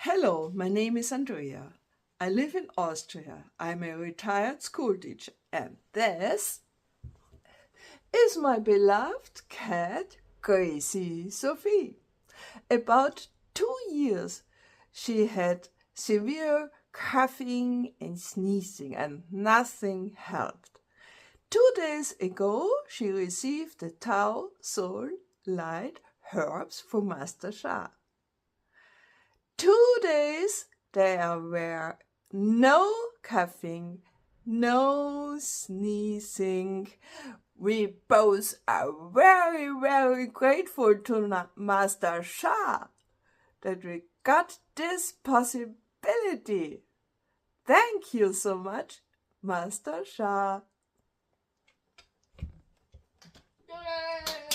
Hello, my name is Andrea. I live in Austria. I'm a retired school teacher, and this is my beloved cat, Gracie Sophie. About 2 years, she had severe coughing and sneezing, and nothing helped. 2 days ago, she received the Tao Soul Light herbs from Master Sha. 2 days there were no coughing, no sneezing. We both are very, very grateful to Master Sha that we got this possibility. Thank you so much, Master Sha. Yay!